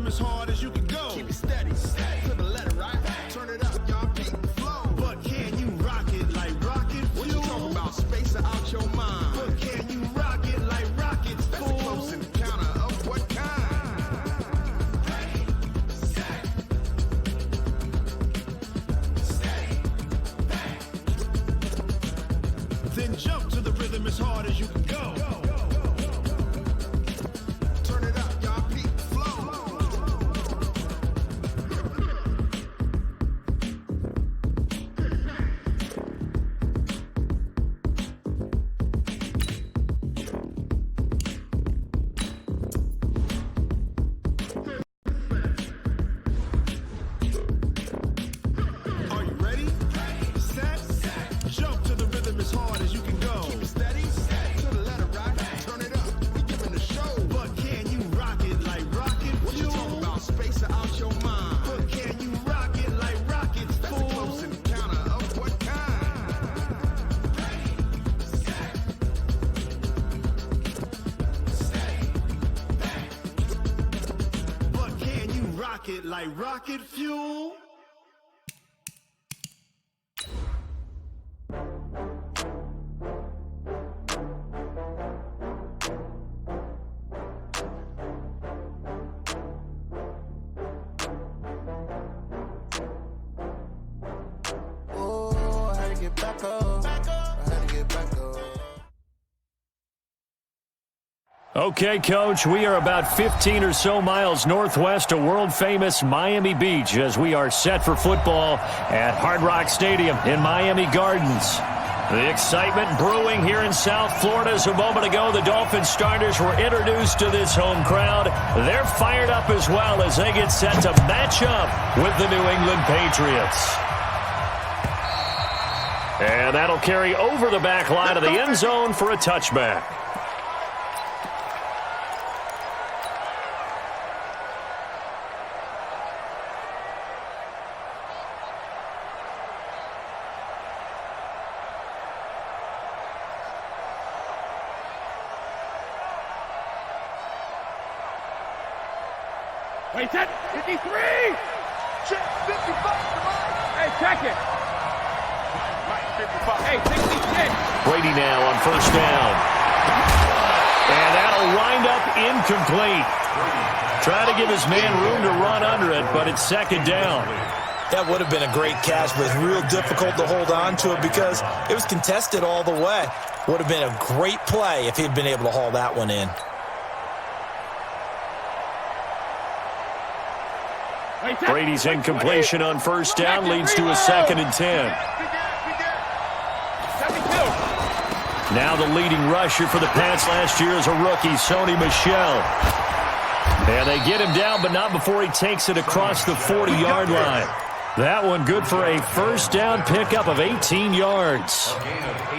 rhythm as hard as you can go. Keep it steady, to the letter, right? Turn it up, y'all, beat the flow. But can you rock it like rocket fuel? What you talking about? Space out your mind. But can you rock it like rockets, fool? That's a close encounter of what kind? Ready, set, steady, bang. Then jump to the rhythm as hard as you can go. Turn it up, y'all, beat the flow. Are you ready? Set, jump to the rhythm as hard as you can go. Keep it steady, to the letter, right? Turn it up, we giving a show. But can you rock it like rocket fuel? What you talking about? Space out your mind. But can you rock it like rockets, fool? That's a close encounter of what kind? Ready, set, steady, bang. But can you rock it like rocket fuel? Oh, I had to get back up. I had to get back up. Okay, Coach, we are about 15 or so miles northwest of world-famous Miami Beach as we are set for football at Hard Rock Stadium in Miami Gardens. The excitement brewing here in South Florida as a moment ago the Dolphins starters were introduced to this home crowd. They're fired up as well as they get set to match up with the New England Patriots. And that'll carry over the back line of the end zone for a touchback. Wait, set, 53! Check, 55, come on! Hey, check it! Right, 55. Hey, 66! Brady now on first down. And that'll wind up incomplete. Trying to give his man room to run under it, but it's second down. That would have been a great catch, but it's real difficult to hold on to it because it was contested all the way. Would have been a great play if he'd been able to haul that one in. Brady's incompletion on first down leads to a 2nd and 10. Now the leading rusher for the Pats last year is a rookie, Sony Michel. And they get him down, but not before he takes it across the 40-yard line. That one good for a first down pickup of 18 yards.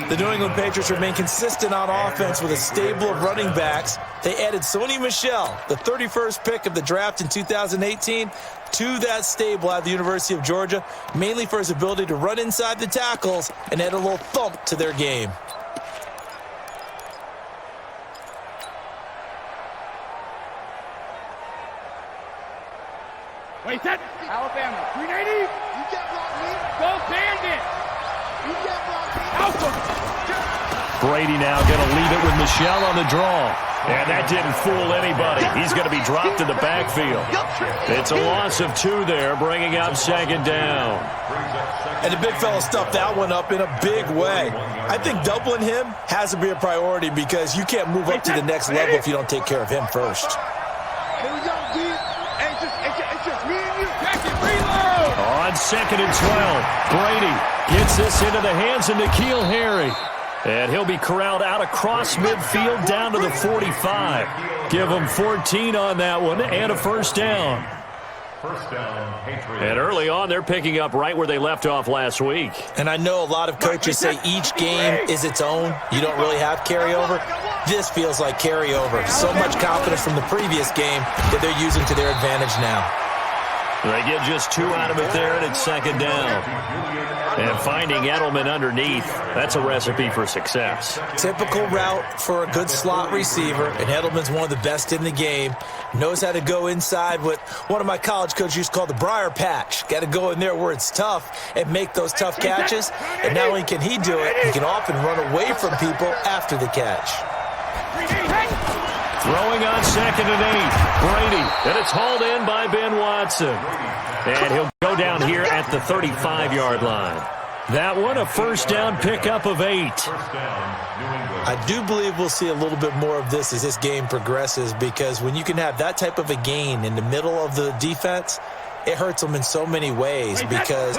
The New England Patriots remain consistent on offense with a stable of running backs. They added Sony Michel, the 31st pick of the draft in 2018, to that stable at the University of Georgia, mainly for his ability to run inside the tackles and add a little thump to their game. Wait, set, Alabama, 380! You get blocked, me! Go Bandit! You get blocked, me! Alpha! Brady now going to leave it with Michel on the draw. And that didn't fool anybody. He's going to be dropped in the backfield. It's a loss of 2 there, bringing up second down. And the big fella stuffed that one up in a big way. I think doubling him has to be a priority because you can't move up to the next level if you don't take care of him first. Here we go, D. It's just me and you. Check it, reload! On 2nd and 12, Brady gets this into the hands of N'Keal Harry. And he'll be corralled out across midfield down to the 45. Give him 14 on that one and a first down. And early on, they're picking up right where they left off last week. And I know a lot of coaches say each game is its own. You don't really have carryover. This feels like carryover. So much confidence from the previous game that they're using to their advantage now. They get just 2 out of it there, and it's second down. And finding Edelman underneath, that's a recipe for success. Typical route for a good slot receiver, and Edelman's one of the best in the game. Knows how to go inside what one of my college coaches used to call the briar patch. Got to go in there where it's tough and make those tough catches. And not only can he do it, he can often run away from people after the catch. Throwing on 2nd and 8. Brady, and it's hauled in by Ben Watson. And he'll go down here at the 35-yard line. That one, a first down pickup of 8. I do believe we'll see a little bit more of this as this game progresses, because when you can have that type of a gain in the middle of the defense, it hurts them in so many ways, because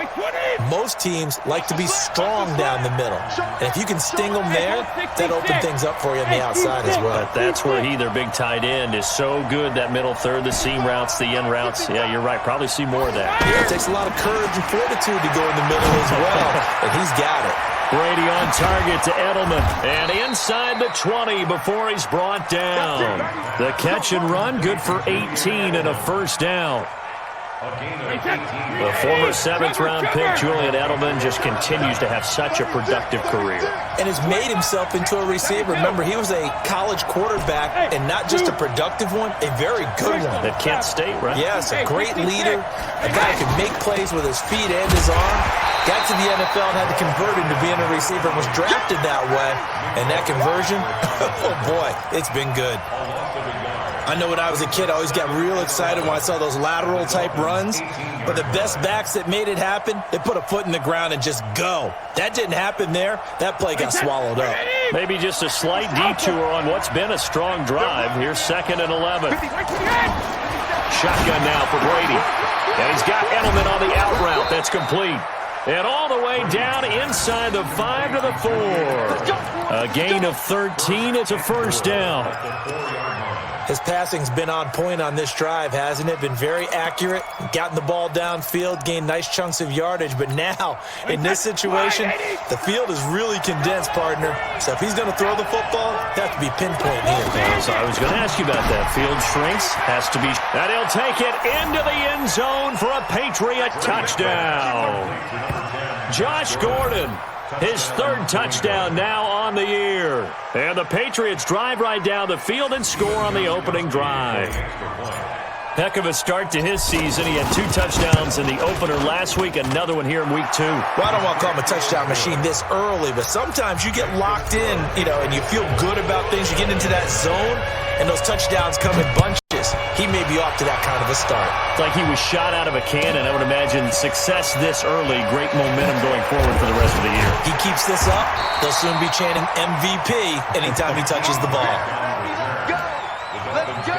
most teams like to be strong down the middle. And if you can sting them there, that opens things up for you on the outside as well. But that's where their big tight end, is so good, that middle third, the seam routes, the in routes. Yeah, you're right. Probably see more of that. Yeah, it takes a lot of courage and fortitude to go in the middle as well, and he's got it. Brady on target to Edelman, and inside the 20 before he's brought down. The catch and run, good for 18 and a first down. The former 7th-round pick, Julian Edelman, just continues to have such a productive career. And has made himself into a receiver. Remember, he was a college quarterback, and not just a productive one, a very good one. At Kent State, right? Yes, a great leader, a guy who can make plays with his feet and his arm. Got to the NFL and had to convert into being a receiver and was drafted that way. And that conversion, oh boy, it's been good. I know when I was a kid, I always got real excited when I saw those lateral-type runs. But the best backs that made it happen, they put a foot in the ground and just go. That didn't happen there. That play got swallowed up. Maybe just a slight detour on what's been a strong drive. Here's 2nd and 11. Shotgun now for Brady. And he's got Edelman on the out route. That's complete. And all the way down inside the 5 to the 4. A gain of 13. It's a first down. His passing's been on point on this drive, hasn't it? Been very accurate, gotten the ball downfield, gained nice chunks of yardage. But now, in this situation, the field is really condensed, partner. So if he's going to throw the football, that has to be pinpoint here. So I was going to ask you about that. Field shrinks, has to be. And he'll take it into the end zone for a Patriot touchdown. Josh Gordon, his 3rd touchdown now on the year. And the Patriots drive right down the field and score on the opening drive. Heck of a start to his season. He had 2 touchdowns in the opener last week, another one here in week 2. Well, I don't want to call him a touchdown machine this early, but sometimes you get locked in, and you feel good about things. You get into that zone, and those touchdowns come in bunches. He may be off to that kind of a start. It's like he was shot out of a cannon. I would imagine success this early, great momentum going forward for the rest of the year. He keeps this up, they'll soon be chanting MVP anytime he touches the ball. Let's go.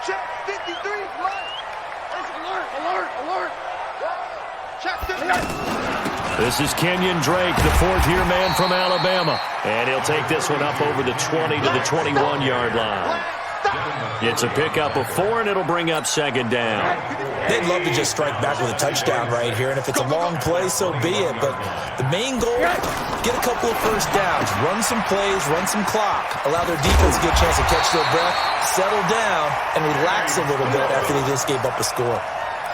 Check 53, right. Alert. Check 53. This is Kenyon Drake, the 4th-year man from Alabama. And he'll take this one up over the 20 to the 21-yard line. It's a pickup of 4, and it'll bring up 2nd down. They'd love to just strike back with a touchdown right here, and if it's a long play, so be it. But the main goal, get a couple of first downs, run some plays, run some clock, allow their defense to get a chance to catch their breath, settle down, and relax a little bit after they just gave up a score.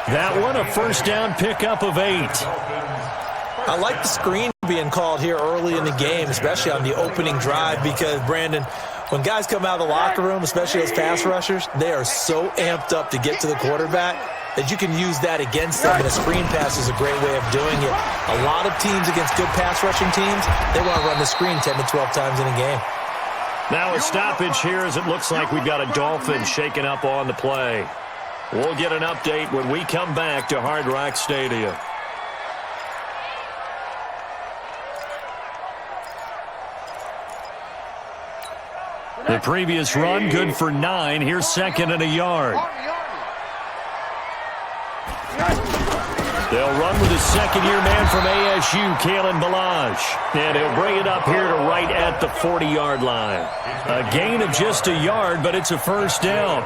That one, a first down pickup of 8. I like the screen being called here early in the game, especially on the opening drive, because, Brandon, when guys come out of the locker room, especially as pass rushers, they are so amped up to get to the quarterback that you can use that against them, and a screen pass is a great way of doing it. A lot of teams against good pass rushing teams, they want to run the screen 10 to 12 times in a game. Now a stoppage here as it looks like we've got a Dolphin shaking up on the play. We'll get an update when we come back to Hard Rock Stadium. The previous run, good for 9. Here's 2nd and a yard. They'll run with his second-year man from ASU, Kalen Ballage. And he'll bring it up here to right at the 40-yard line. A gain of just a yard, but it's a first down.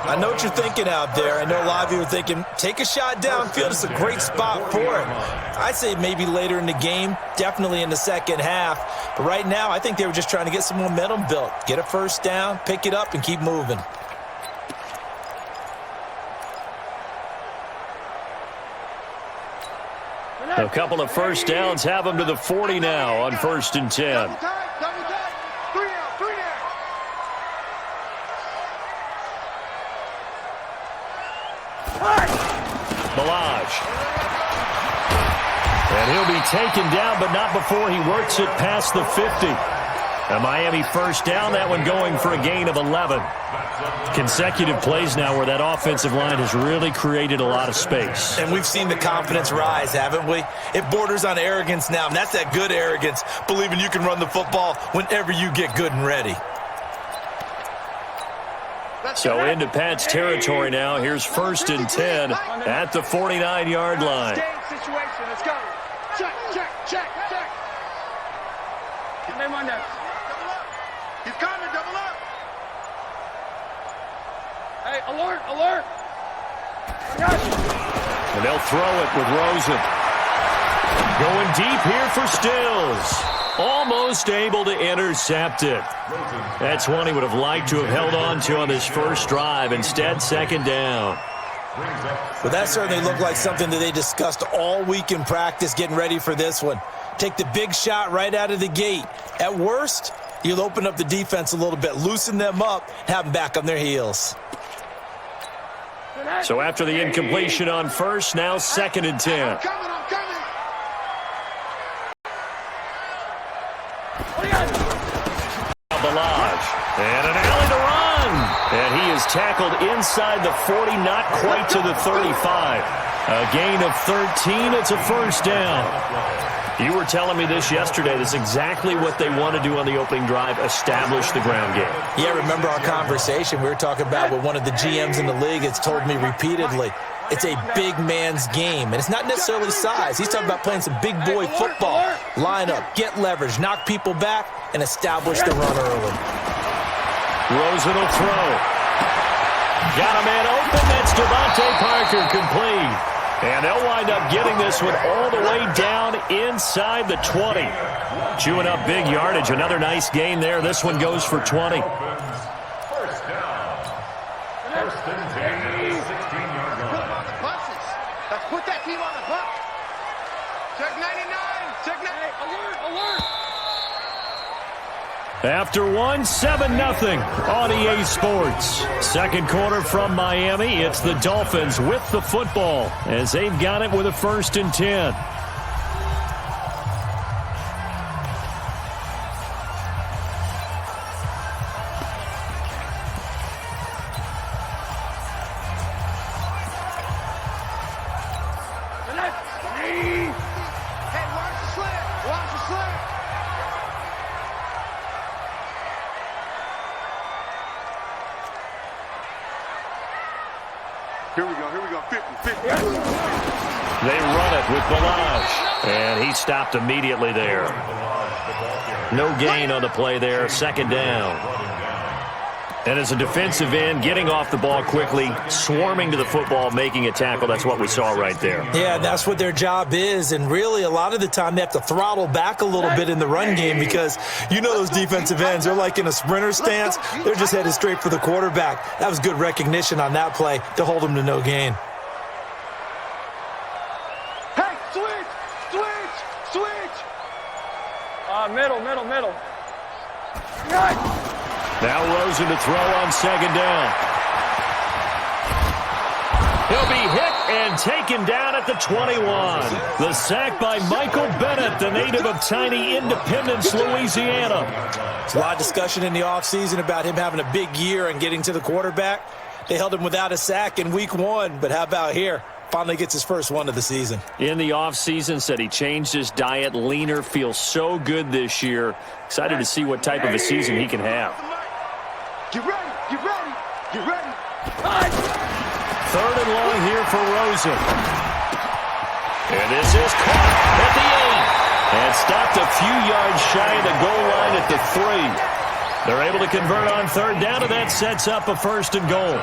I know what you're thinking out there. I know a lot of you are thinking, take a shot downfield. It's a great spot for it. I'd say maybe later in the game, definitely in the second half. But right now, I think they were just trying to get some momentum built. Get a first down, pick it up, and keep moving. A couple of first downs have them to the 40 now on 1st and 10. Double time. 3 down. Ballage. And he'll be taken down, but not before he works it past the 50. A Miami first down, that one going for a gain of 11. Consecutive plays now where that offensive line has really created a lot of space. And we've seen the confidence rise, haven't we? It borders on arrogance now, and that's that good arrogance, believing you can run the football whenever you get good and ready. So into Pat's territory now. Here's 1st and 10 at the 49-yard line. Situation. Let's go. Check. Give me my notes. Double up. He's coming. Double up. Hey, alert. And they'll throw it with Rosen. Going deep here for Stills. Almost able to intercept it. That's one he would have liked to have held on to on this first drive. Instead, second down. Well, that certainly looked like something that they discussed all week in practice getting ready for this one. Take the big shot right out of the gate. At worst, you'll open up the defense a little bit, loosen them up, have them back on their heels. So after the incompletion on first, now 2nd and 10. I'm coming. Ballage. And an alley to run. And he is tackled inside the 40, not quite to the 35. A gain of 13. It's a first down. You were telling me this yesterday. This is exactly what they want to do on the opening drive, establish the ground game. Yeah, remember our conversation? We were talking about what one of the GMs in the league has told me repeatedly. It's a big man's game, and it's not necessarily size. He's talking about playing some big boy football. Line up, get leverage, knock people back, and establish the run early. Rosen will throw. Got a man open. That's Devontae Parker, complete. And they'll wind up getting this one all the way down inside the 20. Chewing up big yardage. Another nice gain there. This one goes for 20. First down. 1st and 10, 16-yard line. Let's put that team on the bus. Check 99. Check 99. Alert. After one, 7-0 on EA Sports. Second quarter from Miami. It's the Dolphins with the football as they've got it with a 1st and 10. Hey, watch the slip. Here we go. 50. They run it with Ballage. And he stopped immediately there. No gain on the play there. 2nd down. And as a defensive end, getting off the ball quickly, swarming to the football, making a tackle, that's what we saw right there. Yeah, that's what their job is, and really a lot of the time they have to throttle back a little bit in the run game because you know those defensive ends, they're like in a sprinter stance. They're just headed straight for the quarterback. That was good recognition on that play to hold them to no gain. Hey, switch. Middle. Right. Now Rosen to throw on 2nd down. He'll be hit and taken down at the 21. The sack by Michael Bennett, the native of tiny Independence, Louisiana. There's a lot of discussion in the offseason about him having a big year and getting to the quarterback. They held him without a sack in week 1, but how about here? Finally gets his first one of the season. In the offseason, said he changed his diet, leaner, feels so good this year. Excited to see what type of a season he can have. Get ready. 3rd and long here for Rosen. And this is caught at the 8. And stopped a few yards shy of the goal line at the 3. They're able to convert on third down, and that sets up a 1st and goal.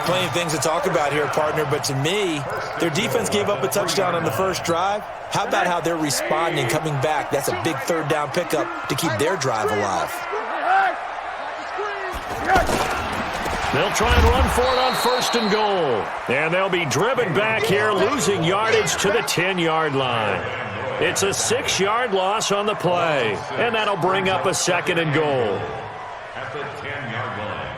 Plenty of things to talk about here, partner, but to me, their defense gave up a touchdown on the first drive. How about how they're responding, coming back? That's a big third down pickup to keep their drive alive. They'll try and run for it on 1st and goal. And they'll be driven back here, losing yardage to the 10-yard line. It's a 6-yard loss on the play, and that'll bring up a 2nd and goal. At the 10-yard line.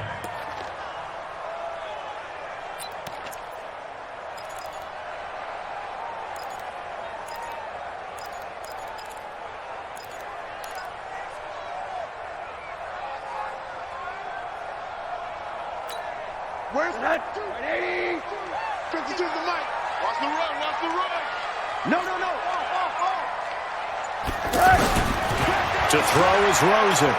Where's that? 52 to the mic. Watch the run, watch the run. No. To throw is Rosen.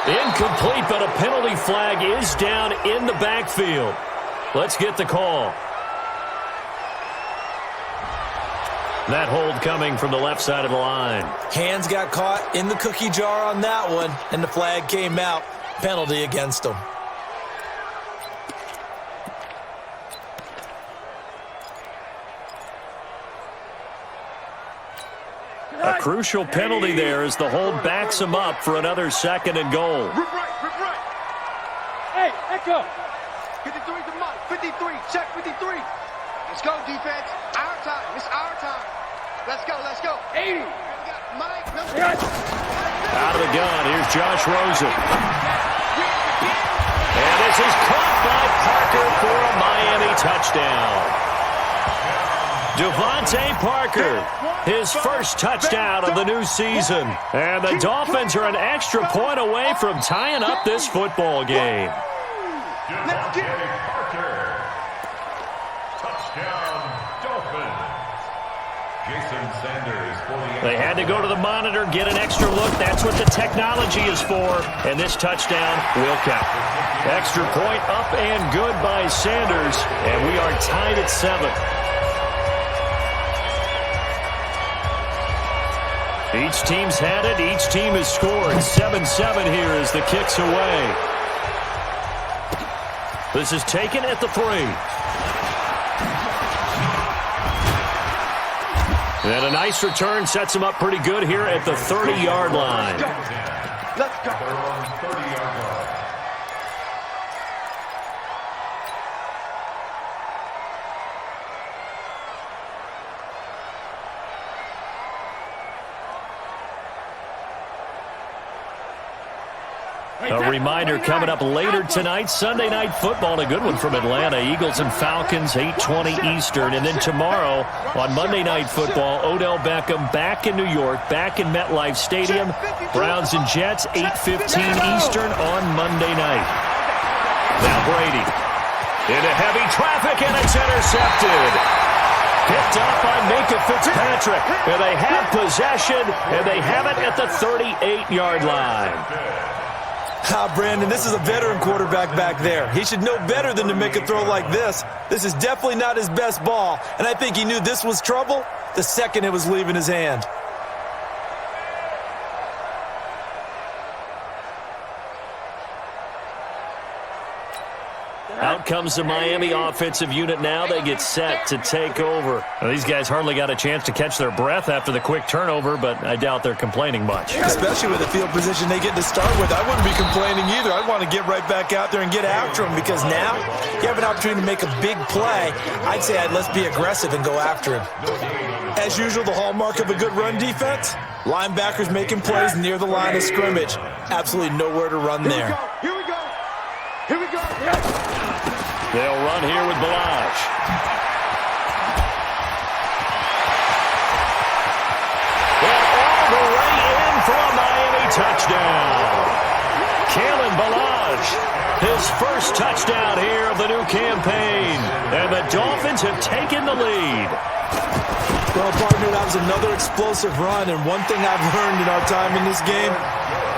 Incomplete, but a penalty flag is down in the backfield. Let's get the call. That hold coming from the left side of the line. Hands got caught in the cookie jar on that one, and the flag came out. Penalty against them. A crucial penalty there as the hold backs him up for another 2nd and goal. Rip right. Hey, echo. 53 to the mic. 53, check 53. Let's go, defense. Our time. It's our time. Let's go. 80. We got Mike. Out of the gun, here's Josh Rosen. And this is caught by Parker for a Miami touchdown. Devontae Parker, his first touchdown of the new season. And the Dolphins are an extra point away from tying up this football game. Devontae Parker. Touchdown, Dolphins. Jason Sanders for the... They had to go to the monitor, get an extra look. That's what the technology is for. And this touchdown will count. Extra point up and good by Sanders. And we are tied at 7. Each team's had it. Each team has scored. 7-7 here as the kick's away. This is taken at the 3. And a nice return sets him up pretty good here at the 30-yard line. Let's go. 30-yard line. A reminder coming up later tonight, Sunday Night Football, a good one from Atlanta. Eagles and Falcons, 8:20 Eastern. And then tomorrow on Monday Night Football, Odell Beckham back in New York, back in MetLife Stadium. Browns and Jets, 8:15 Eastern on Monday night. Now Brady into heavy traffic, and it's intercepted. Picked up by Minka Fitzpatrick. And they have possession, and they have it at the 38-yard line. Brandon, this is a veteran quarterback back there. He should know better than to make a throw like this. This is definitely not his best ball, and I think he knew this was trouble the second it was leaving his hand. Out comes the Miami offensive unit now. They get set to take over. Well, these guys hardly got a chance to catch their breath after the quick turnover, but I doubt they're complaining much. Especially with the field position they get to start with. I wouldn't be complaining either. I'd want to get right back out there and get after them because now you have an opportunity to make a big play. I'd say let's be aggressive and go after him. As usual, the hallmark of a good run defense, linebackers making plays near the line of scrimmage. Absolutely nowhere to run there. Here we go. They'll run here with Balazs. And all the way in for a Miami touchdown. Kalen Balazs, his first touchdown here of the new campaign. And the Dolphins have taken the lead. Well, partner, that was another explosive run. And one thing I've learned in our time in this game,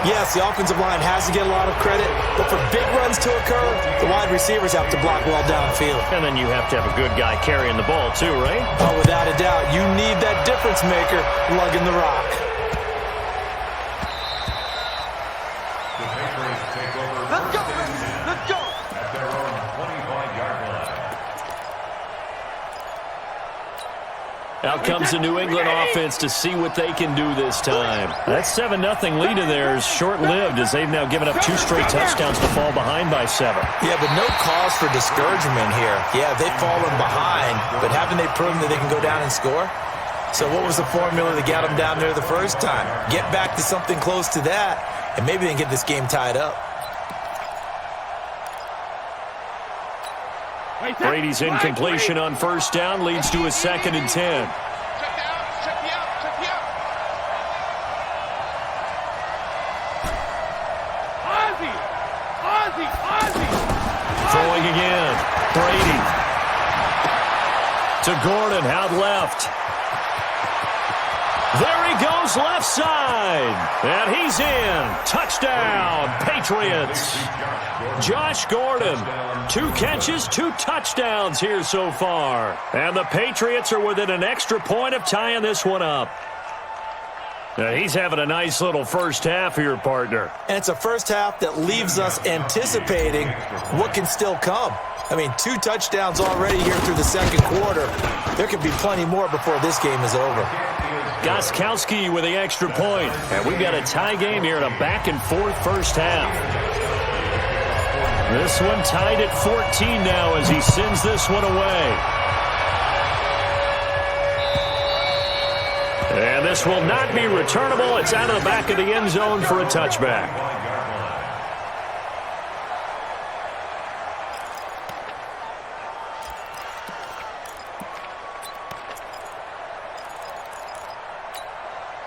Yes, the offensive line has to get a lot of credit, but for big runs to occur, the wide receivers have to block well downfield. And then you have to have a good guy carrying the ball too, right? Oh, without a doubt, you need that difference maker lugging the rock. The Patriots take over. Let's go. Let's go. At their own 25-yard line. Out comes the New England offense to see what they can do this time. That 7-0 lead of theirs short-lived as they've now given up 2 straight touchdowns to fall behind by 7. Yeah, but no cause for discouragement here. Yeah, they've fallen behind, but haven't they proven that they can go down and score? So what was the formula that got them down there the first time? Get back to something close to that, and maybe they can get this game tied up. Brady's incompletion on first down leads to a 2nd and 10. Check me out. Check me out. Check me out. Ozzy. Throwing again. Brady. To Gordon, out left. There he goes, left side. And he's in. Touchdown, Patriots. Josh Gordon, 2 catches, 2 touchdowns here so far. And the Patriots are within an extra point of tying this one up. Now he's having a nice little first half here, partner. And it's a first half that leaves us anticipating what can still come. I mean, 2 touchdowns already here through the second quarter. There could be plenty more before this game is over. Gostkowski with the extra point. And we've got a tie game here in a back-and-forth first half. This one tied at 14 now as he sends this one away. And this will not be returnable. It's out of the back of the end zone for a touchback.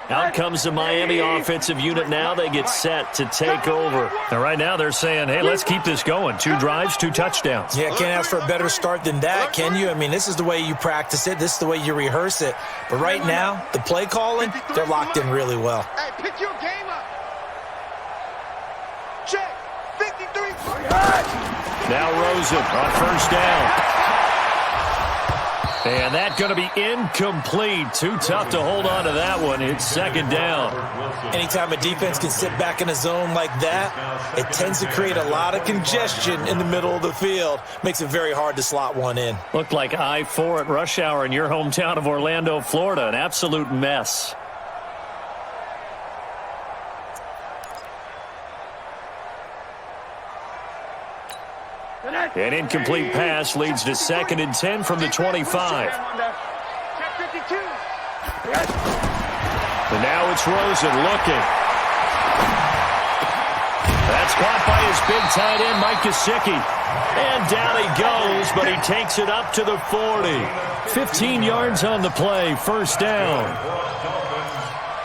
Out comes the Miami offensive unit now. They get set to take over. And right now they're saying, hey, let's keep this going. 2 drives, 2 touchdowns. Yeah, can't ask for a better start than that, can you? I mean, this is the way you practice it. This is the way you rehearse it. But right now, the play calling, they're locked in really well. Hey, pick your game up. Check. 53. Now Rosen on first down. And that's going to be incomplete. Too tough to hold on to that one. It's 2nd down. Anytime a defense can sit back in a zone like that, it tends to create a lot of congestion in the middle of the field. Makes it very hard to slot one in. Looked like I-4 at rush hour in your hometown of Orlando, Florida. An absolute mess. An incomplete pass leads to 2nd and 10 from the 25. And now it's Rosen looking. That's caught by his big tight end, Mike Gesicki. And down he goes, but he takes it up to the 40. 15 yards on the play, first down.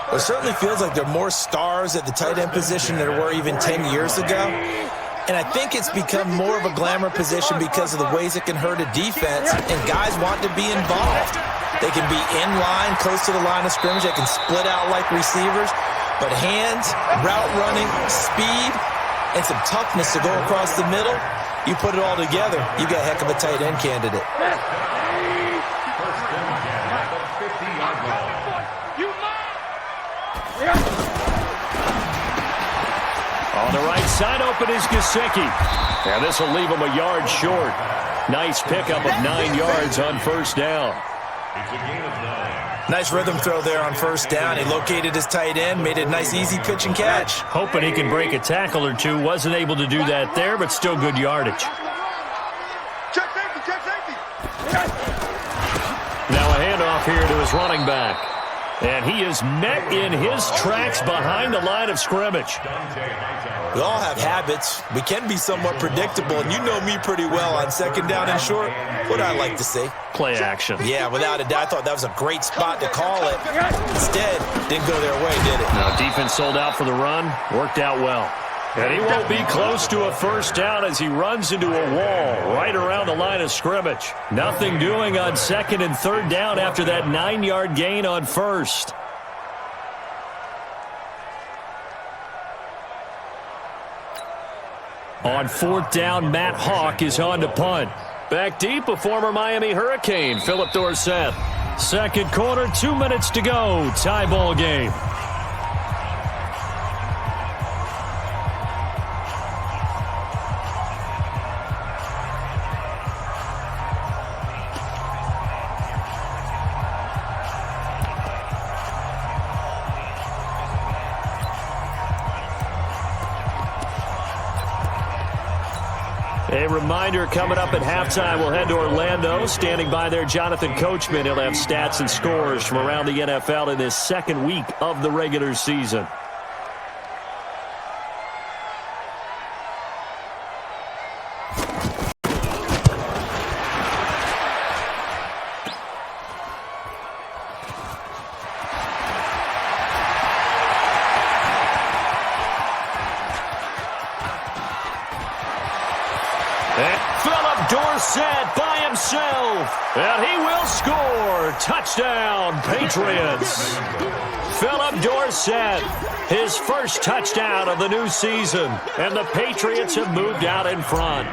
Well, it certainly feels like there are more stars at the tight end position than there were even 10 years ago. And I think it's become more of a glamour position because of the ways it can hurt a defense, and guys want to be involved. They can be in line, close to the line of scrimmage. They can split out like receivers. But hands, route running, speed, and some toughness to go across the middle, you put it all together, you got a heck of a tight end candidate. On the right side, open is Gesicki. And this will leave him a yard short. Nice pickup of 9 yards on first down. It's a gain of 9. Nice rhythm throw there on first down. He located his tight end, made it a nice, easy pitch and catch. Hoping he can break a tackle or two. Wasn't able to do that there, but still good yardage. Check safety. Now a handoff here to his running back. And he is met in his tracks behind the line of scrimmage. We all have habits. We can be somewhat predictable, and you know me pretty well on 2nd down and short. What do I like to see? Play action. Yeah, without a doubt, I thought that was a great spot to call it. Instead, didn't go their way, did it? Now defense sold out for the run. Worked out well. And he won't be close to a first down as he runs into a wall right around the line of scrimmage. Nothing doing on 2nd and 3rd down after that 9-yard gain on first. On 4th down, Matt Hawk is on to punt. Back deep, a former Miami Hurricane, Philip Dorsett. Second quarter, 2 minutes to go. Tie ball game. A reminder, coming up at halftime, we'll head to Orlando. Standing by there, Jonathan Coachman. He'll have stats and scores from around the NFL in this second week of the regular season. Philip Dorsett by himself, and he will score. Touchdown, Patriots. Philip Dorsett, his first touchdown of the new season, and the Patriots have moved out in front.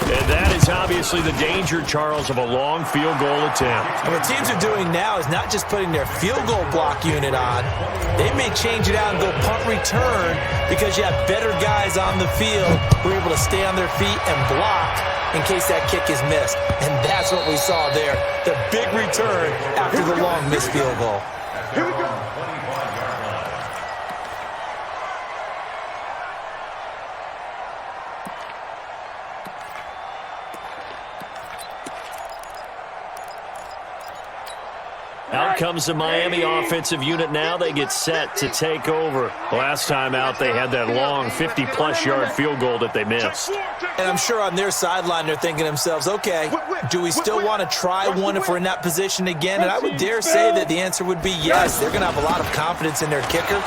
And that is obviously the danger, Charles, of a long field goal attempt. And what teams are doing now is not just putting their field goal block unit on. They may change it out and go punt return because you have better guys on the field who are able to stay on their feet and block in case that kick is missed. And that's what we saw there, the big return after the long missed field goal. Here we go. Out comes the Miami offensive unit now. They get set to take over. Last time out, they had that long 50-plus yard field goal that they missed. And I'm sure on their sideline they're thinking to themselves, okay, do we still want to try one if we're in that position again? And I would dare say that the answer would be yes. They're going to have a lot of confidence in their kicker.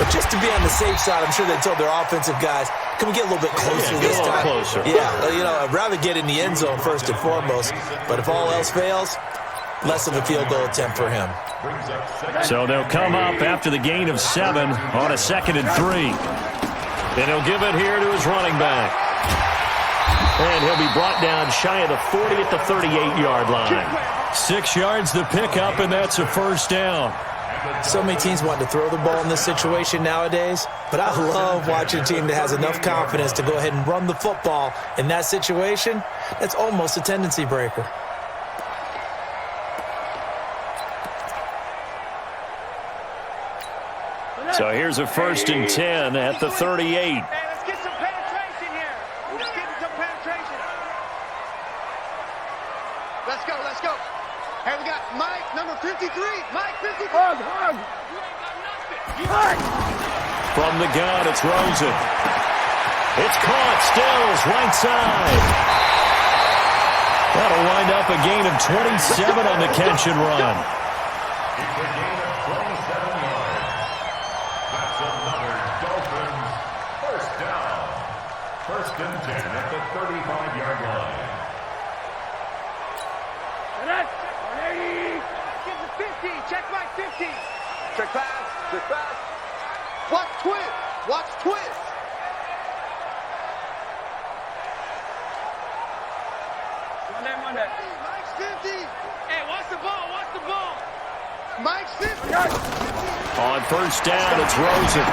But just to be on the safe side, I'm sure they told their offensive guys, can we get a little bit closer this time? Closer. Yeah, I'd rather get in the end zone first and foremost. But if all else fails, less of a field goal attempt for him. So they'll come up after the gain of 7 on a 2nd and 3. And he'll give it here to his running back. And he'll be brought down shy of the 40 at the 38-yard line. 6 yards the pickup, and that's a first down. So many teams want to throw the ball in this situation nowadays, but I love watching a team that has enough confidence to go ahead and run the football in that situation. That's almost a tendency breaker. So here's a 1st and 10 at the 38. Hey, let's get some penetration here. Let's get some penetration. Let's go, let's go. Hey, we got Mike, number 53. Mike, 53. Hug. You ain't got nothing. From the gun, it's Rosen. It's caught, Stills, right side. That'll wind up a gain of 27 on the catch and run. It's a gain of 27 yards. That's another Dolphins first down. 1st and 10 at the 35-yard line. And that's 180. Give the 50. Check my 50. Check pass. Check pass. Watch twist. Watch twist. Monday. Mike's 50. Hey, watch the ball. Watch the ball. Mike's 50. On 1st down, it's Rosen.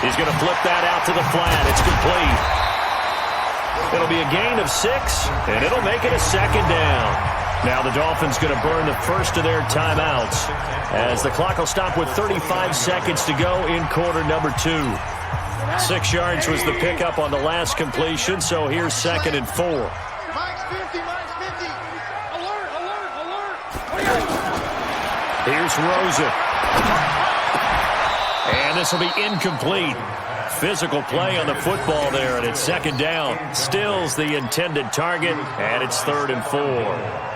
He's going to flip that out to the flat. It's complete. It'll be a gain of 6, and it'll make it a 2nd down. Now the Dolphins going to burn the first of their timeouts as the clock will stop with 35 seconds to go in quarter number 2. 6 yards was the pickup on the last completion, so here's 2nd and 4. Mike's 50. Mike's 50. Alert, alert, alert. Here's Rosen. And this will be incomplete. Physical play on the football there, and it's 2nd down. Stills the intended target, and it's 3rd and 4.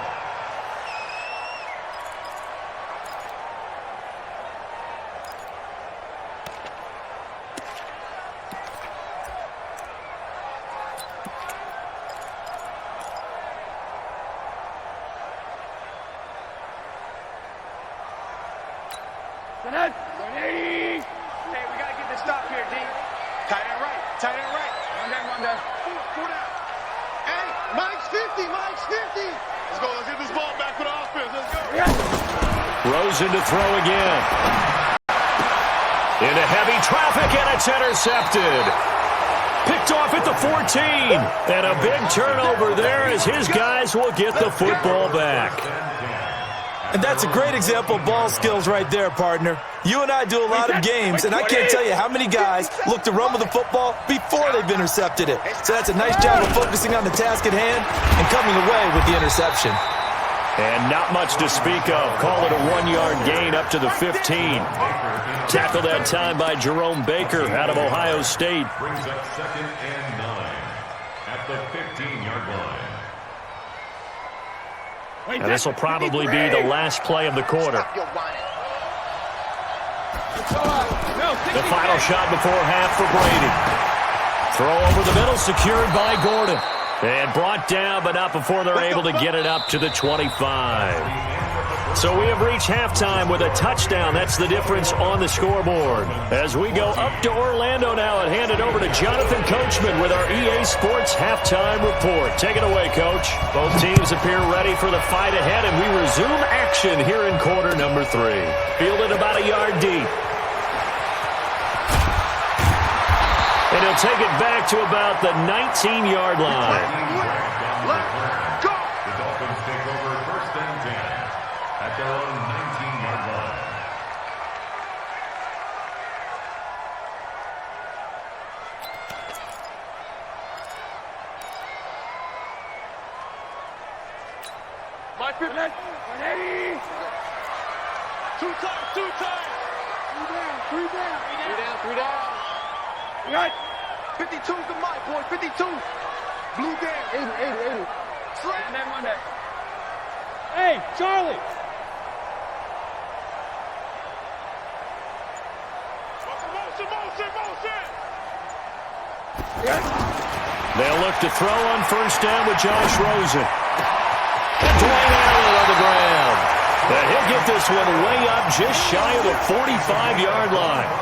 Hey, we got to get this stop here, D. Tight end right. Tight end right. One down. Two down. Hey, Mike's 50. Mike's 50. Let's go. Let's get this ball back for the offense. Let's go. Rosen to throw again. Into heavy traffic, and it's intercepted. Picked off at the 14. And a big turnover there as his guys will get the football back. And that's a great example of ball skills right there, partner. You and I do a lot of games, and I can't tell you how many guys look to run with the football before they've intercepted it. So that's a nice job of focusing on the task at hand and coming away with the interception. And not much to speak of. Call it a 1-yard gain up to the 15. Tackled that time by Jerome Baker out of Ohio State. Brings up 2nd and 9 at the 15-yard line. And this will probably be the last play of the quarter. The final shot before half for Brady. Throw over the middle, secured by Gordon. And brought down, but not before they're able to get it up to the 25. So we have reached halftime with a touchdown. That's the difference on the scoreboard. As we go up to Orlando now and hand it over to Jonathan Coachman with our EA Sports Halftime Report. Take it away, Coach. Both teams appear ready for the fight ahead, and we resume action here in quarter number 3. Fielded about a yard deep. And he'll take it back to about the 19-yard line. Let's go! The Dolphins take over 1st and 10 at their own 19-yard line. My 180. 2 times. 3 down. Right. 52's the mic, boy. 52. Blue down. 80. Slap. One down. Hey, Charlie. Motion. They'll look to throw on 1st down with Josh Rosen. And Dwayne Allen on the ground. And he'll get this one way up just shy of the 45-yard line.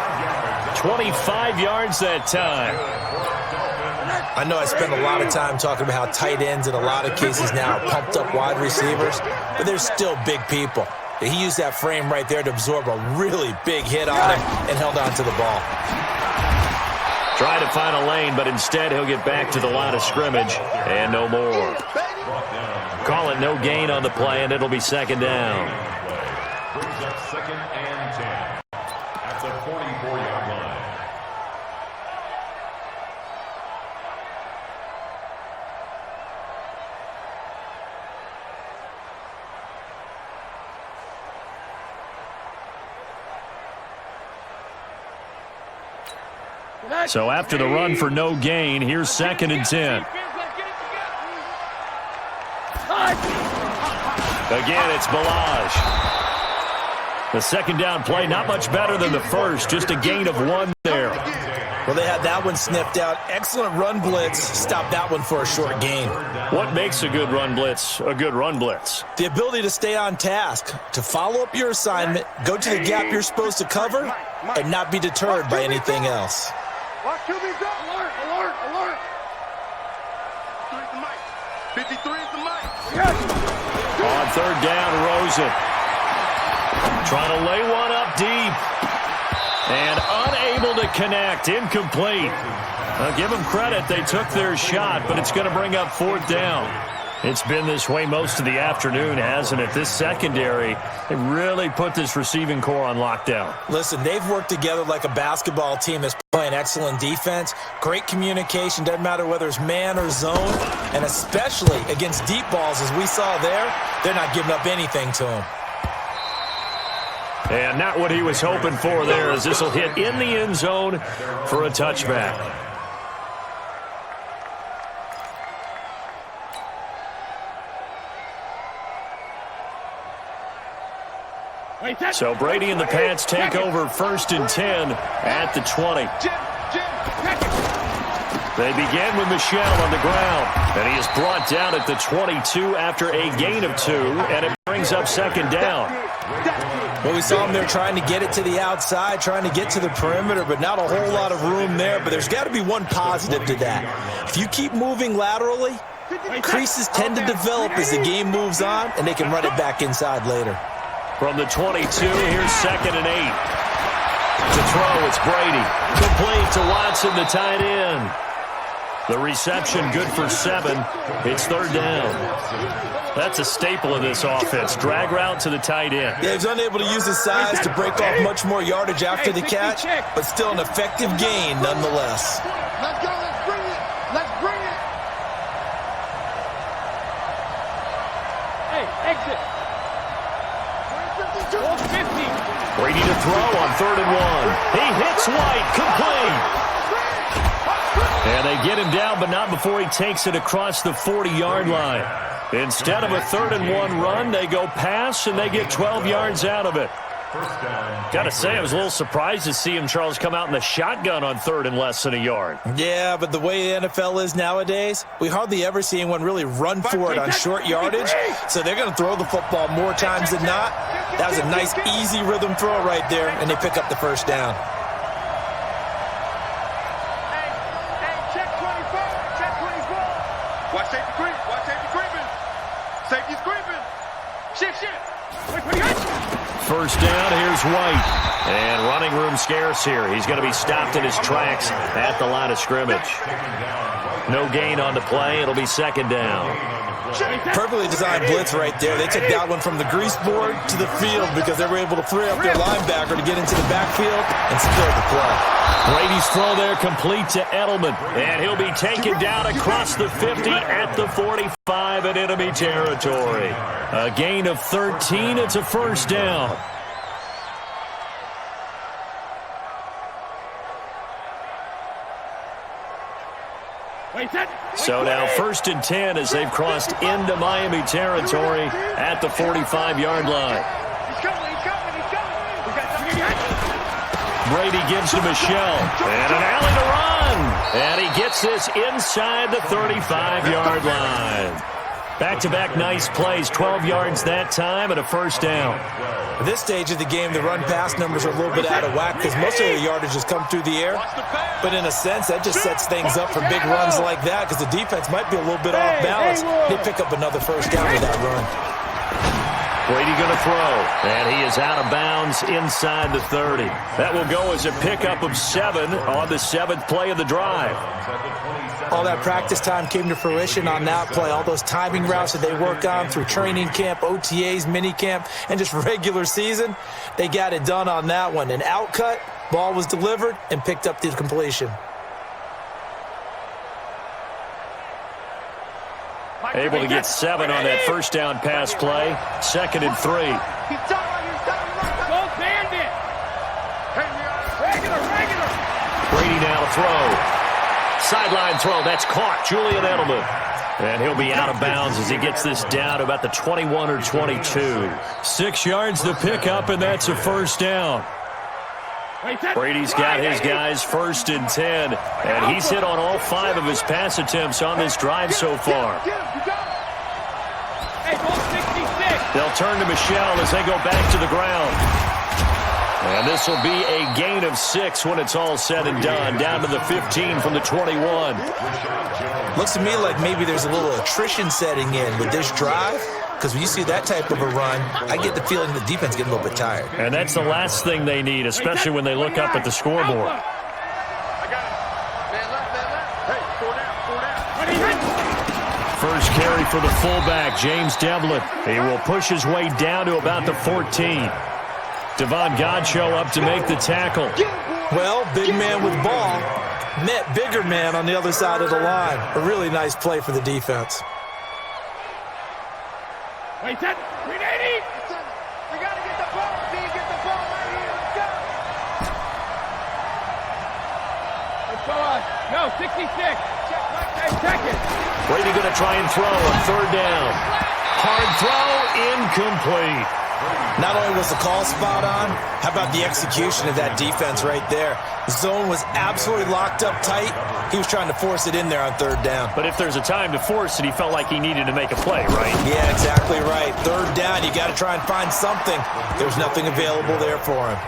25 yards that time. I know I spend a lot of time talking about how tight ends in a lot of cases now are pumped up wide receivers, but they're still big people. He used that frame right there to absorb a really big hit on him and held on to the ball. Try to find a lane, but instead he'll get back to the line of scrimmage and no more. Call it no gain on the play, and it'll be 2nd down. Brings up 2nd and 10 at the 44-yard line. So after the run for no gain, here's 2nd and 10. Again, it's Balaj. The 2nd down play, not much better than the first, just a gain of 1 there. Well, they had that one sniffed out. Excellent run blitz. Stopped that one for a short gain. What makes a good run blitz a good run blitz? The ability to stay on task, to follow up your assignment, go to the gap you're supposed to cover, and not be deterred by anything else. Watch QB's up. Alert. 53 is the mic. Yes. On 3rd down, Rosen. Trying to lay one up deep. And unable to connect. Incomplete. I'll give them credit. They took their shot, but it's going to bring up 4th down. It's been this way most of the afternoon, hasn't it? This secondary, they really put this receiving core on lockdown. Listen, they've worked together like a basketball team that's playing excellent defense. Great communication, doesn't matter whether it's man or zone. And especially against deep balls, as we saw there, they're not giving up anything to him. And not what he was hoping for there, as this will hit in the end zone for a touchback. So Brady and the Pats take over 1st and 10 at the 20. They begin with Michel on the ground, and he is brought down at the 22 after a gain of 2, and it brings up 2nd down. Well, we saw him there trying to get it to the outside, trying to get to the perimeter, but not a whole lot of room there. But there's got to be one positive to that. If you keep moving laterally, creases tend to develop as the game moves on, and they can run it back inside later. From the 22, here's 2nd and 8. To throw, it's Brady. Complete to Watson, the tight end. The reception good for 7. It's 3rd down. That's a staple of this offense. Drag route to the tight end. Yeah, he's unable to use his size to break off much more yardage after the catch, but still an effective gain nonetheless. Let's go. Let's bring it. Let's bring it. Hey, exit. 50. Brady to throw on 3rd and 1. He hits White. Complete. And they get him down, but not before he takes it across the 40-yard line. Instead of a 3rd and 1 run, they go pass, and they get 12 yards out of it. Got to say, I was a little surprised to see him, Charles, come out in the shotgun on 3rd and less than a yard. Yeah, but the way the NFL is nowadays, we hardly ever see anyone really run for it on short yardage, so they're going to throw the football more times than not. That was a nice, easy rhythm throw right there, and they pick up the 1st down. Watch safety creep. Watch safety creeping. Safety's creeping. Shift. 1st down, here's White. And running room scarce here. He's going to be stopped in his tracks at the line of scrimmage. No gain on the play. It'll be 2nd down. Perfectly designed blitz right there. They took that one from the grease board to the field because they were able to free up their linebacker to get into the backfield and secure the play. Brady's throw there complete to Edelman. And he'll be taken down across the 50 at the 45 in enemy territory. A gain of 13. It's a 1st down. So now 1st and 10 as they've crossed into Miami territory at the 45-yard line. Brady gives to Michelle. And an alley to run. And he gets this inside the 35-yard line. Back-to-back nice plays. 12 yards that time and a 1st down. At this stage of the game, the run-pass numbers are a little bit out of whack because most of the yardage has come through the air. But in a sense, that just sets things up for big runs like that because the defense might be a little bit off balance. They pick up another 1st down with that run. Brady going to throw, and he is out of bounds inside the 30. That will go as a pickup of 7 on the 7th play of the drive. All that practice time came to fruition on that play. All those timing routes that they work on through training camp, OTAs, minicamp, and just regular season, they got it done on that one. An outcut, ball was delivered, and picked up the completion. Able to get 7 on that 1st down pass play. 2nd and 3. Brady now to throw. Sideline throw. That's caught. Julian Edelman. And he'll be out of bounds as he gets this down to about the 21 or 22. 6 yards to pick up, and that's a 1st down. Brady's got his guys 1st and 10, and he's hit on all 5 of his pass attempts on this drive so far. They'll turn to Michelle as they go back to the ground. And this will be a gain of 6 when it's all said and done, down to the 15 from the 21. Looks to me like maybe there's a little attrition setting in with this drive. Because when you see that type of a run, I get the feeling the defense getting a little bit tired. And that's the last thing they need, especially when they look up at the scoreboard. First carry for the fullback, James Devlin. He will push his way down to about the 14. Devon Godchaux up to make the tackle. Well, big man with ball met bigger man on the other side of the line. A really nice play for the defense. Wait, that 380. We got to get the ball. Get the ball right here. Let's go. No, 66. Check it. Brady going to try and throw on 3rd down. Hard throw, incomplete. Not only was the call spot on, how about the execution of that defense right there? The zone was absolutely locked up tight. He was trying to force it in there on third down. But if there's a time to force it, he felt like he needed to make a play, right? Yeah, exactly right. Third down, you got to try and find something. There's nothing available there for him.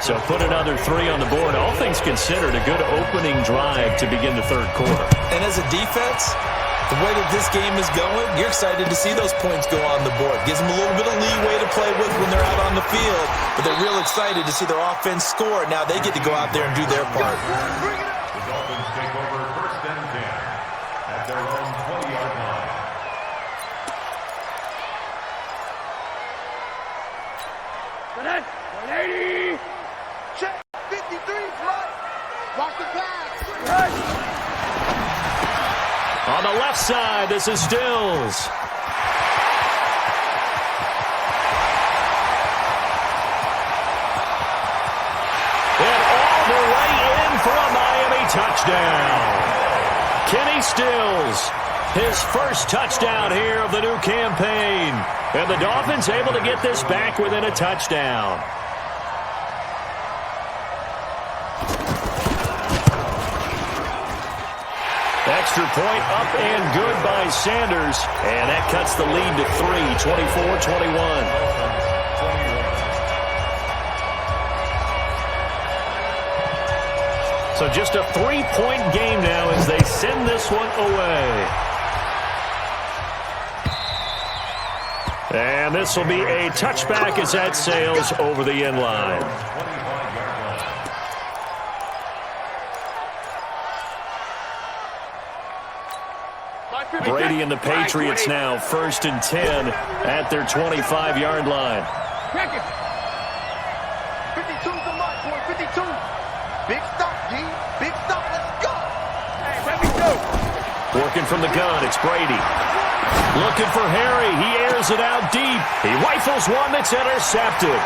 So put another 3 on the board. All things considered, a good opening drive to begin the third quarter. And as a defense, the way that this game is going, you're excited to see those points go on the board. Gives them a little bit of leeway to play with when they're out on the field, but they're real excited to see their offense score. Now they get to go out there and do their part. The Dolphins take over first and 10 at their own 20-yard line. Finish. 180. Check. 53, right. Watch the pass. Right. On the left side, this is Stills. And all the way in for a Miami touchdown. Kenny Stills, his first touchdown here of the new campaign. And the Dolphins able to get this back within a touchdown. Extra point up and good by Sanders. And that cuts the lead to 3, 24-21. So just a 3-point game now as they send this one away. And this will be a touchback as that sails over the end line. Brady and the Patriots now first and 10 at their 25-yard line. Check it. 52's the mark, boy. 52. Big stop, G. Big stop. Let's go. Hey, let me go. Working from the gun, it's Brady. Looking for Harry. He airs it out deep. He rifles one that's intercepted.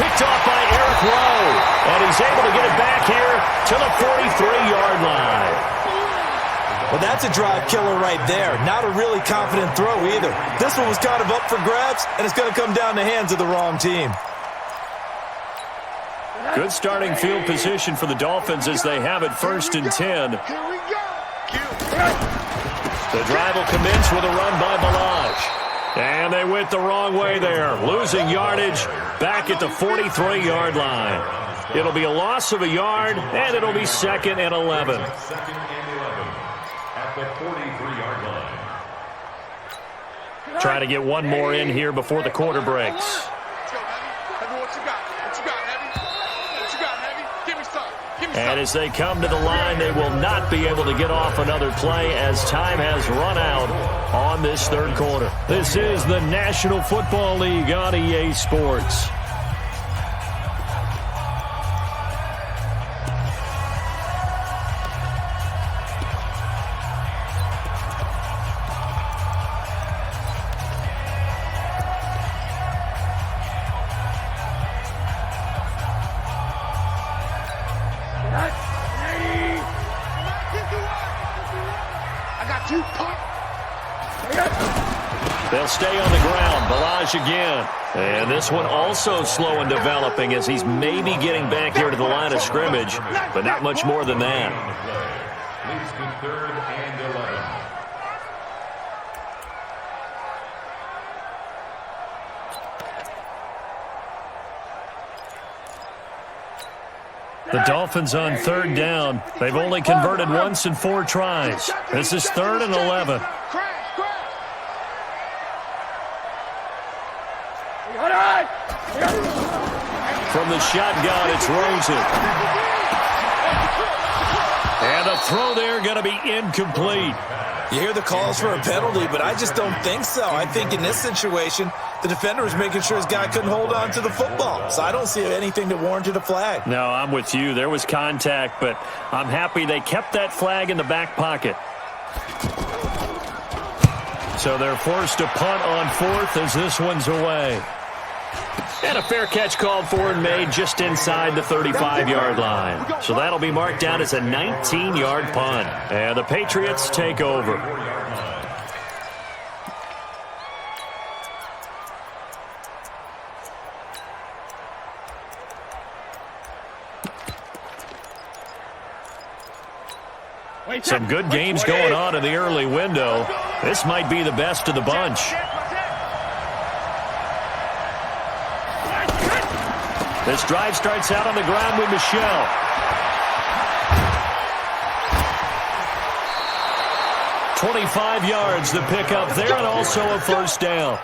Picked off by Eric Rowe. And he's able to get it back here to the 43-yard line. Well, that's a drive killer right there. Not a really confident throw either. This one was kind of up for grabs, and it's going to come down the hands of the wrong team. Good starting field position for the Dolphins as they have it first and 10. Here we go. The drive will commence with a run by Balaj. And they went the wrong way there, losing yardage back at the 43-yard line. It'll be a loss of a yard, and it'll be 2nd and 11. Second and 11 at the 43-yard line. Try to get one more in here before the quarter breaks. Let's go, Heavy. Heavy, what you got? What you got, Heavy? What you got, Heavy? Give me some. Give me some. And as they come to the line, they will not be able to get off another play as time has run out on this third quarter. This is the National Football League on EA Sports. I got you, punk. They'll stay on the ground. Balaj again. And this one also slow in developing as he's maybe getting back here to the line of scrimmage, but not much more than that. Leads to 3rd and 11. The Dolphins on 3rd down. They've only converted once in 4 tries. This is 3rd and 11. From the shotgun, it's Rosen. And the throw there going to be incomplete. You hear the calls for a penalty, but I just don't think so. I think in this situation, the defender was making sure his guy couldn't hold on to the football. So I don't see anything that warranted a flag. No, I'm with you. There was contact, but I'm happy they kept that flag in the back pocket. So they're forced to punt on 4th as this one's away. And a fair catch called for and made just inside the 35-yard line. So that'll be marked down as a 19-yard punt. And the Patriots take over. Some good games going on in the early window. This might be the best of the bunch. This drive starts out on the ground with Michel. "25 yards the pickup there, and also a first down."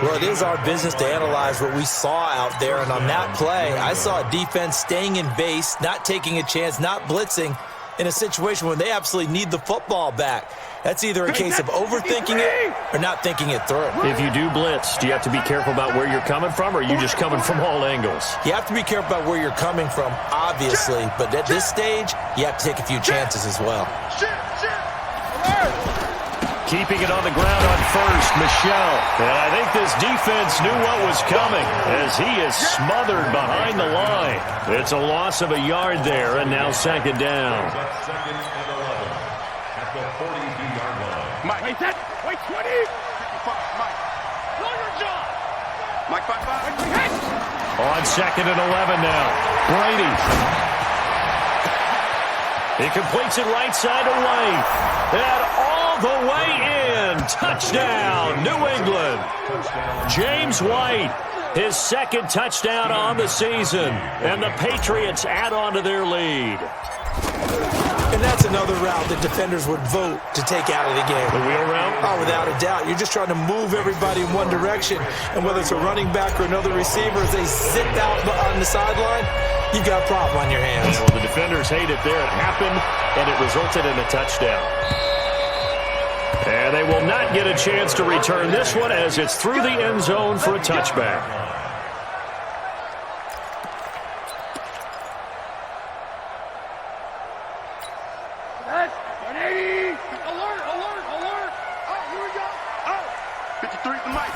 Well, it is our business to analyze what we saw out there, and on that play, I saw a defense staying in base, not taking a chance, not blitzing, in a situation when they absolutely need the football back. That's either a case of overthinking it or not thinking it through. If you do blitz, do you have to be careful about where you're coming from, or are you just coming from all angles? You have to be careful about where you're coming from, obviously, but at this stage, you have to take a few chances as well. Keeping it on the ground on first, Michel. And I think this defense knew what was coming as he is smothered behind the line. It's a loss of a yard there, and now second down. Second and 11 at the 42-yard line. Mike. Wait, 20. 55, Mike. Know your job. Mike, 5-5. On second and 11 now. Brady. He completes it right side away. And all the way in. Touchdown, New England. James White, his second touchdown on the season. And the Patriots add on to their lead. And that's another route that defenders would vote to take out of the game. The wheel route? Oh, without a doubt. You're just trying to move everybody in one direction. And whether it's a running back or another receiver, as they zip out on the sideline, you've got a problem on your hands. Well, the defenders hate it there. It happened, and it resulted in a touchdown. And they will not get a chance to return this one as it's through the end zone for a touchback. That's 180. Alert. Oh, here we go. Oh, 53 to Mike.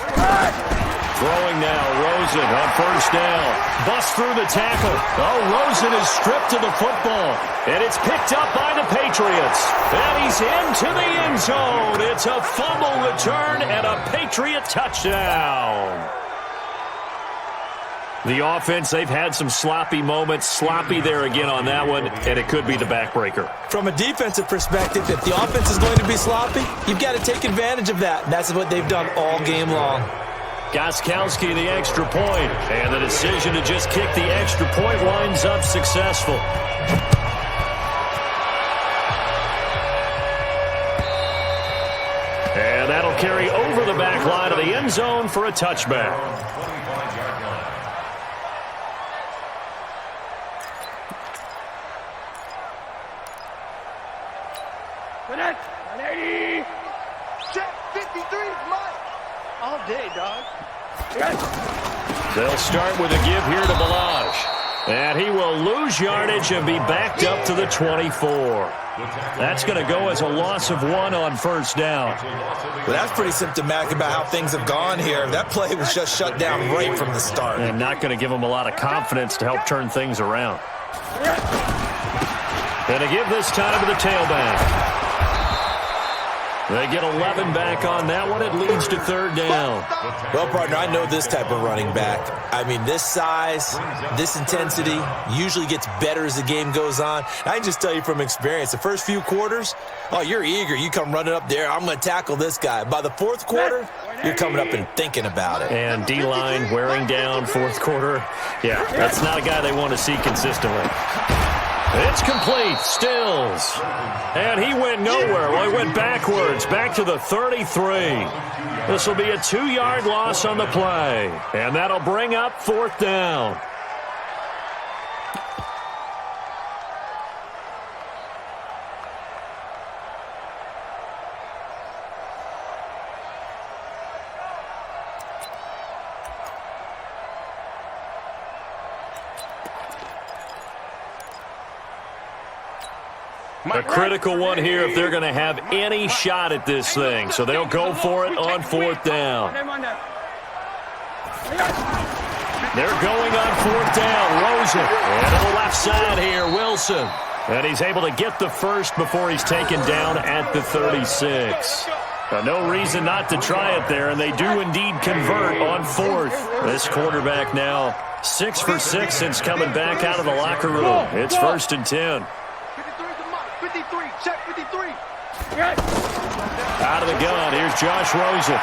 Throwing now, Rosen on first down. Bust through the tackle. Oh, Rosen is stripped to the football. And it's picked up by the Patriots. And he's into the end zone. It's a fumble return and a Patriot touchdown. The offense, they've had some sloppy moments. Sloppy there again on that one, and it could be the backbreaker. From a defensive perspective, if the offense is going to be sloppy, you've got to take advantage of that. And that's what they've done all game long. Gostkowski, the extra point, and the decision to just kick the extra point winds up successful. And that'll carry over the back line of the end zone for a touchback. 25-yard line. Finish. 180. Check 53, Mike. All day, dog. They'll start with a give here to Balazs. And he will lose yardage and be backed up to the 24. That's going to go as a loss of 1 on first down. Well, that's pretty symptomatic about how things have gone here. That play was just shut down right from the start. And not going to give him a lot of confidence to help turn things around. And to give this time to the tailback. They get 11 back on that one. It leads to third down. Well, partner, I know this type of running back. I mean, this size, this intensity usually gets better as the game goes on. I can just tell you from experience, the first few quarters, oh, you're eager. You come running up there, I'm going to tackle this guy. By the fourth quarter, you're coming up and thinking about it. And D-line wearing down fourth quarter. Yeah, that's not a guy they want to see consistently. It's complete. Stills. And he went nowhere. Well, he went backwards. Back to the 33. This will be a 2-yard loss on the play. And that'll bring up fourth down. A critical one here if they're going to have any shot at this thing. So they'll go for it on fourth down. They're going on fourth down. Rosen. And to the left side here, Wilson. And he's able to get the first before he's taken down at the 36. No reason not to try it there, and they do indeed convert on fourth. This quarterback now 6 for 6 since coming back out of the locker room. It's 1st and 10. 53 to Mike. 53, check. Out of the gun, here's Josh Rosen.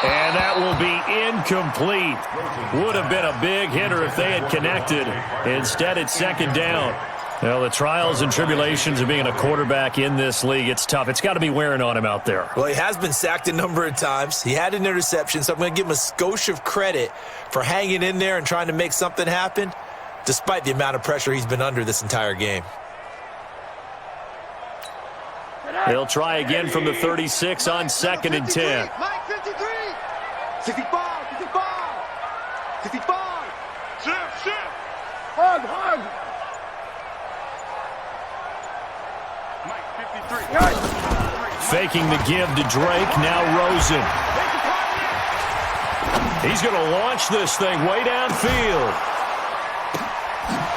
And that will be incomplete. Would have been a big hitter if they had connected. Instead, it's second down. Well, the trials and tribulations of being a quarterback in this league, it's tough. It's got to be wearing on him out there. Well, he has been sacked a number of times. He had an interception, so I'm going to give him a skosh of credit for hanging in there and trying to make something happen, despite the amount of pressure he's been under this entire game. He'll try again from the 36 on 2nd and 10. Mike 53. 65. 65. 65. Shift. Hug. Mike 53. Faking the give to Drake, now Rosen. He's going to launch this thing way downfield.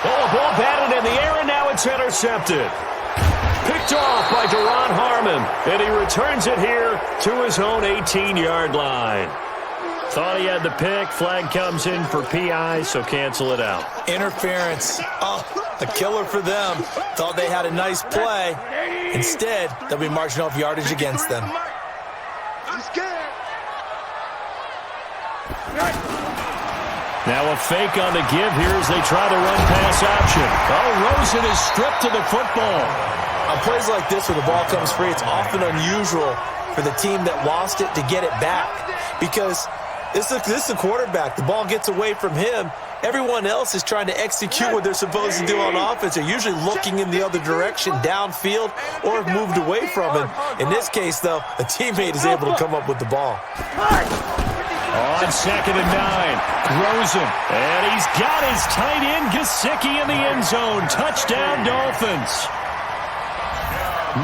Oh, ball batted in the air, and now it's intercepted. Picked off by Duron Harmon, and he returns it here to his own 18-yard line. Thought he had the pick. Flag comes in for PI, so cancel it out. Interference. Oh, a killer for them. Thought they had a nice play. Instead, they'll be marching off yardage against them. I'm scared. Now a fake on the give here as they try the run-pass option. Oh, Rosen is stripped to the football. On plays like this where the ball comes free, it's often unusual for the team that lost it to get it back. Because this is a quarterback. The ball gets away from him. Everyone else is trying to execute what they're supposed to do on offense. They're usually looking in the other direction, downfield, or have moved away from him. In this case, though, a teammate is able to come up with the ball. On 2nd and 9, Rosen. And he's got his tight end, Gesicki, in the end zone. Touchdown, Dolphins.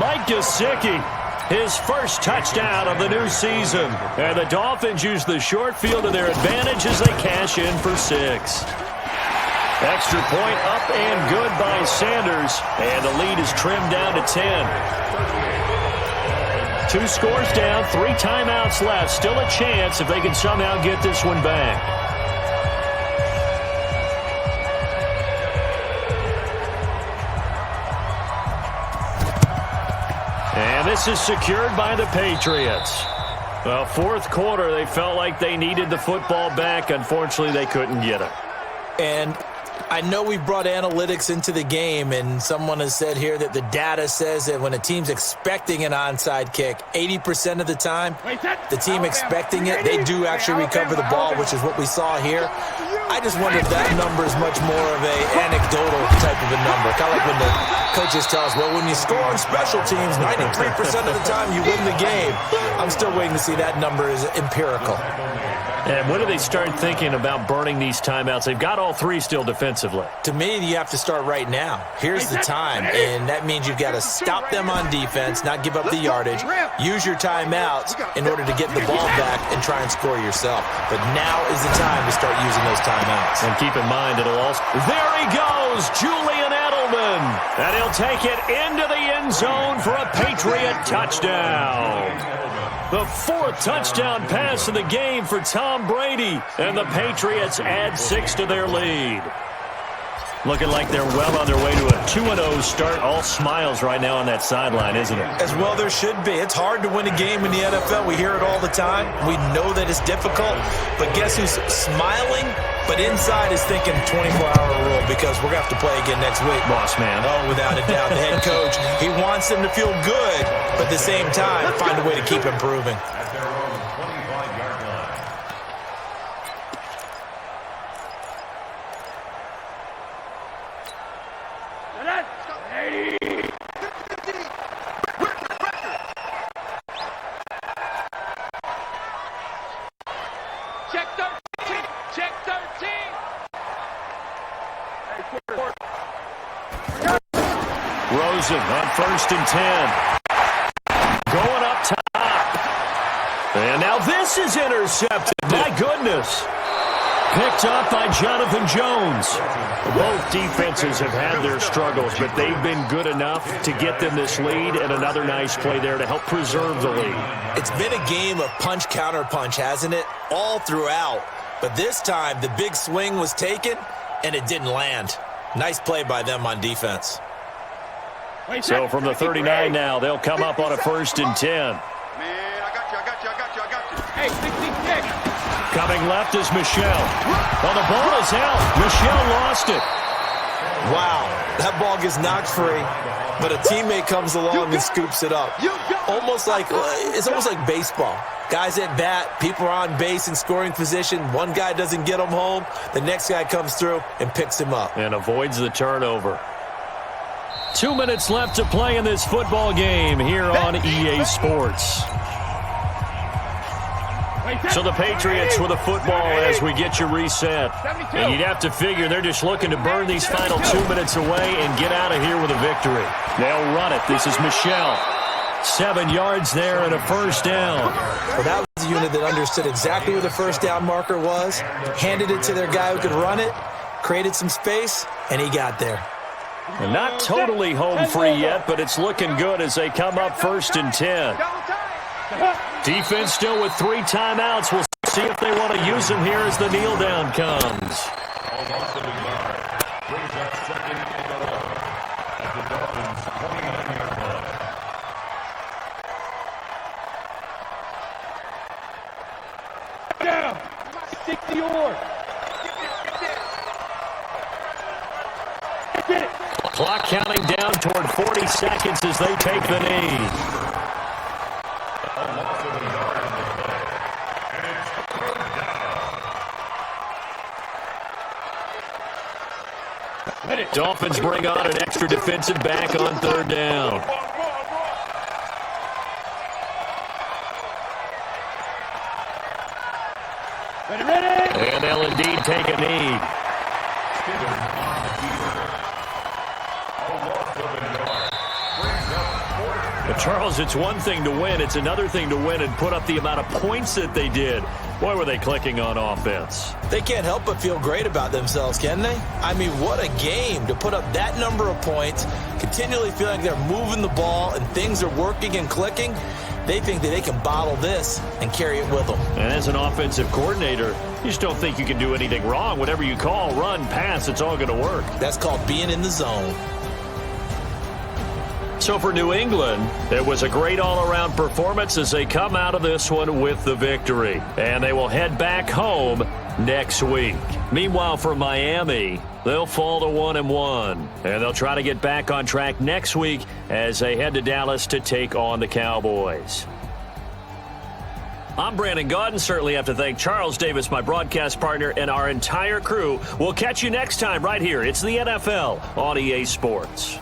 Mike Gesicki, his first touchdown of the new season. And the Dolphins use the short field to their advantage as they cash in for 6. Extra point up and good by Sanders. And the lead is trimmed down to 10. 2 scores down, 3 timeouts left. Still a chance if they can somehow get this one back. And this is secured by the Patriots. Well, 4th quarter, they felt like they needed the football back. Unfortunately, they couldn't get it. And I know we brought analytics into the game, and someone has said here that the data says that when a team's expecting an onside kick, 80% of the time, the team expecting it, they do actually recover the ball, which is what we saw here. I just wonder if that number is much more of an anecdotal type of a number. Kind of like when the coaches tell us, well, when you score on special teams, 93% of the time you win the game. I'm still waiting to see that number is empirical. And when do they start thinking about burning these timeouts? They've got all 3 still defensively. To me, you have to start right now. Here's the time, and that means you've got to stop them on defense, not give up the yardage, use your timeouts in order to get the ball back and try and score yourself. But now is the time to start using those timeouts. And keep in mind, it'll also... There he goes, Julian Edelman. And he'll take it into the end zone for a Patriot touchdown. The 4th touchdown pass of the game for Tom Brady. And the Patriots add 6 to their lead. Looking like they're well on their way to a 2-0 start. All smiles right now on that sideline, isn't it? As well there should be. It's hard to win a game in the NFL. We hear it all the time. We know that it's difficult. But guess who's smiling? But inside is thinking 24-hour rule because we're going to have to play again next week. Boss man. Oh, without a doubt. The head coach, he wants them to feel good, but at the same time, find a way to keep improving. At their own 25-yard line. Check 13. Check 13. Rosen on 1st and 10. Going up top. And now this is intercepted. My goodness. Picked up by Jonathan Jones. Both defenses have had their struggles, but they've been good enough to get them this lead, and another nice play there to help preserve the lead. It's been a game of punch-counter-punch, hasn't it? All throughout. But this time, the big swing was taken, and it didn't land. Nice play by them on defense. So from the 39 now, they'll come up on a 1st and 10. Man, I got you. Hey, 66. Coming left is Michelle. Well, the ball is out. Michelle lost it. Wow, that ball gets knocked free, but a teammate comes along and scoops it up. It's almost like baseball. Guys at bat, people are on base in scoring position. One guy doesn't get him home. The next guy comes through and picks him up. And avoids the turnover. 2 minutes left to play in this football game here on EA Sports. So the Patriots with the football as we get you reset. And you'd have to figure they're just looking to burn these final 2 minutes away and get out of here with a victory. They'll run it. This is Michelle. 7 yards there and a 1st down. Well, that was a unit that understood exactly where the 1st down marker was, handed it to their guy who could run it, created some space, and he got there. And not totally home free yet, but it's looking good as they come up 1st and 10. Defense still with 3 timeouts. We'll see if they want to use them here as the kneel down comes. Brings up 2nd and 11 at the Dolphins' 29-yard line. Down. 60 or. Get it. Clock counting down toward 40 seconds as they take the knee. Dolphins bring on an extra defensive back on 3rd down. Ready. And they'll indeed take a knee. But Charles, it's one thing to win. It's another thing to win and put up the amount of points that they did. Boy, were they clicking on offense. They can't help but feel great about themselves, can they? I mean, what a game to put up that number of points, continually feeling like they're moving the ball and things are working and clicking. They think that they can bottle this and carry it with them. And as an offensive coordinator, you just don't think you can do anything wrong. Whatever you call, run, pass, it's all going to work. That's called being in the zone. So for New England, it was a great all-around performance as they come out of this one with the victory. And they will head back home next week. Meanwhile, for Miami, they'll fall to 1-1. And they'll try to get back on track next week as they head to Dallas to take on the Cowboys. I'm Brandon Gaudin. Certainly have to thank Charles Davis, my broadcast partner, and our entire crew. We'll catch you next time right here. It's the NFL on EA Sports.